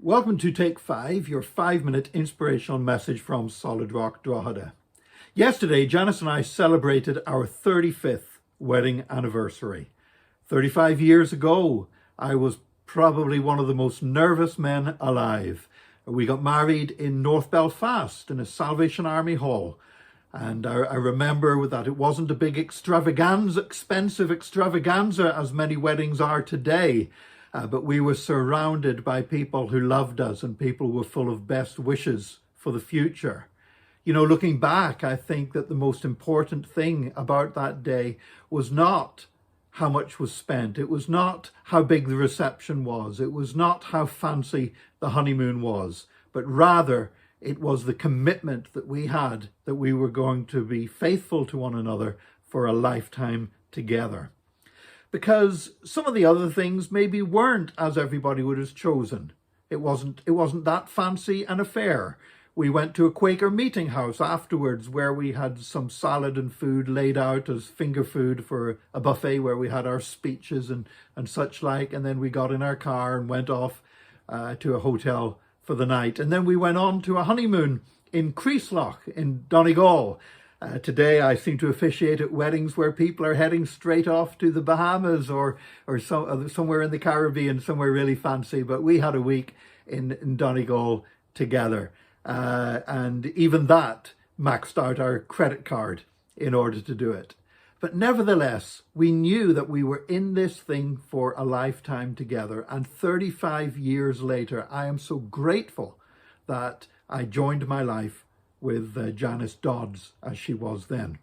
Welcome to Take 5, your 5-minute inspirational message from Solid Rock Drogheda. Yesterday, Janice and I celebrated our 35th wedding anniversary. 35 years ago, I was probably one of the most nervous men alive. We got married in North Belfast in a Salvation Army hall. And I remember that it wasn't a big expensive extravaganza as many weddings are today. But we were surrounded by people who loved us, and people were full of best wishes for the future. You know, looking back, I think that the most important thing about that day was not how much was spent. It was not how big the reception was. It was not how fancy the honeymoon was, but rather it was the commitment that we had that we were going to be faithful to one another for a lifetime together. Because some of the other things maybe weren't as everybody would have chosen. It wasn't that fancy an affair. We went to a Quaker meeting house afterwards where we had some salad and food laid out as finger food for a buffet where we had our speeches and such like. And then we got in our car and went off to a hotel for the night. And then we went on to a honeymoon in Creesloch in Donegal. Today I seem to officiate at weddings where people are heading straight off to the Bahamas or somewhere in the Caribbean, somewhere really fancy. But we had a week in Donegal together. And even that maxed out our credit card in order to do it. But nevertheless, we knew that we were in this thing for a lifetime together. And 35 years later, I am so grateful that I joined my life with Janice Dodds as she was then.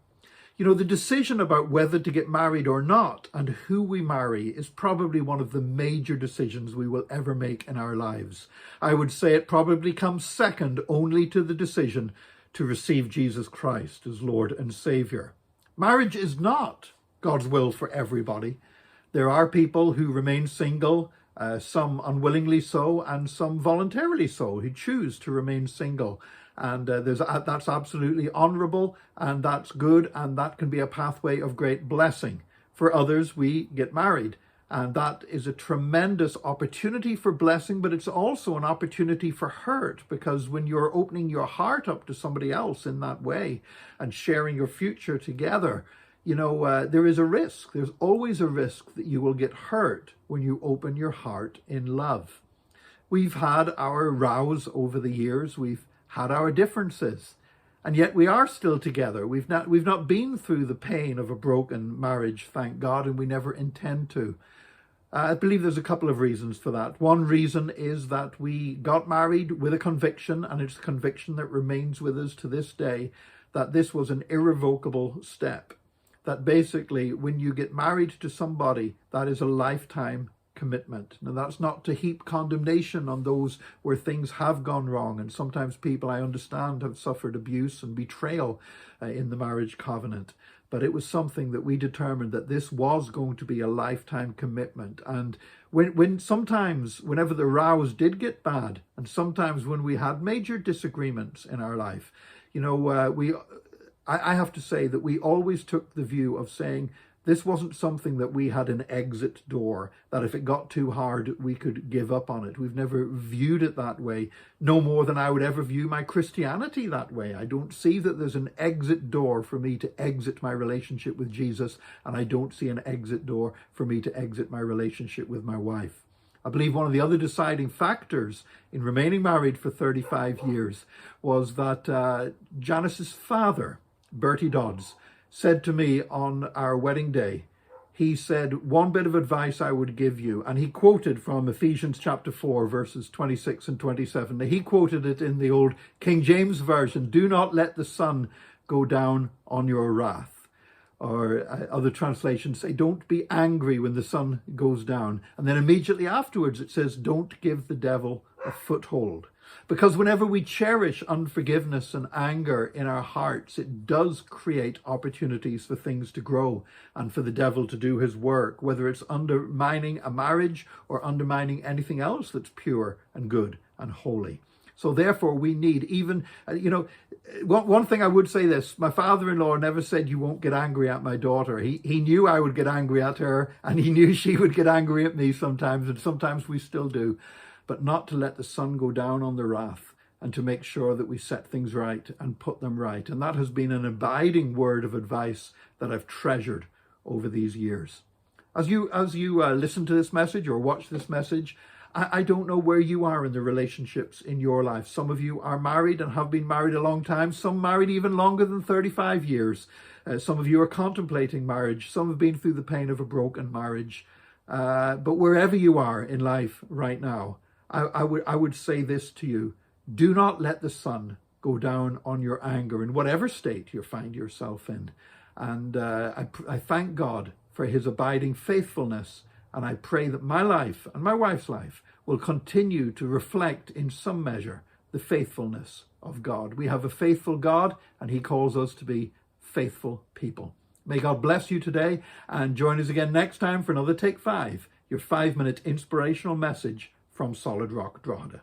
You know, the decision about whether to get married or not and who we marry is probably one of the major decisions we will ever make in our lives. I would say it probably comes second only to the decision to receive Jesus Christ as Lord and Savior. Marriage is not God's will for everybody. There are people who remain single, some unwillingly so, and some voluntarily so, who choose to remain single. And that's absolutely honourable, and that's good, and that can be a pathway of great blessing. For others, we get married, and that is a tremendous opportunity for blessing, but it's also an opportunity for hurt, because when you're opening your heart up to somebody else in that way and sharing your future together, you know, there is a risk. There's always a risk that you will get hurt when you open your heart in love. We've had our rows over the years. We've had our differences, and yet we are still together. We've not been through the pain of a broken marriage, thank God, and we never intend to. I believe there's a couple of reasons for that. One reason is that we got married with a conviction, and it's a conviction that remains with us to this day, that this was an irrevocable step. That basically, when you get married to somebody, that is a lifetime commitment. Now, that's not to heap condemnation on those where things have gone wrong, and sometimes people, I understand, have suffered abuse and betrayal in the marriage covenant, but it was something that we determined that this was going to be a lifetime commitment. And when sometimes, whenever the rows did get bad, and sometimes when we had major disagreements in our life, you know, I have to say that we always took the view of saying, this wasn't something that we had an exit door, that if it got too hard, we could give up on it. We've never viewed it that way, no more than I would ever view my Christianity that way. I don't see that there's an exit door for me to exit my relationship with Jesus, and I don't see an exit door for me to exit my relationship with my wife. I believe one of the other deciding factors in remaining married for 35 years was that Janice's father, Bertie Dodds, said to me on our wedding day, he said, one bit of advice I would give you, and he quoted from Ephesians chapter 4, verses 26 and 27. He quoted it in the old King James Version, do not let the sun go down on your wrath. Or other translations say, don't be angry when the sun goes down. And then immediately afterwards it says, don't give the devil a foothold. Because whenever we cherish unforgiveness and anger in our hearts, it does create opportunities for things to grow and for the devil to do his work, whether it's undermining a marriage or undermining anything else that's pure and good and holy. So therefore we need even, one thing I would say this, my father-in-law never said you won't get angry at my daughter. He knew I would get angry at her, and he knew she would get angry at me sometimes, and sometimes we still do. but not to let the sun go down on the wrath, and to make sure that we set things right and put them right. And that has been an abiding word of advice that I've treasured over these years. As you listen to this message or watch this message, I don't know where you are in the relationships in your life. Some of you are married and have been married a long time. Some married even longer than 35 years. Some of you are contemplating marriage. Some have been through the pain of a broken marriage. But wherever you are in life right now, I would say this to you. Do not let the sun go down on your anger in whatever state you find yourself in. And I thank God for his abiding faithfulness. And I pray that my life and my wife's life will continue to reflect in some measure the faithfulness of God. We have a faithful God, and he calls us to be faithful people. May God bless you today, and join us again next time for another Take 5, your 5-minute inspirational message from Solid Rock Drogheda.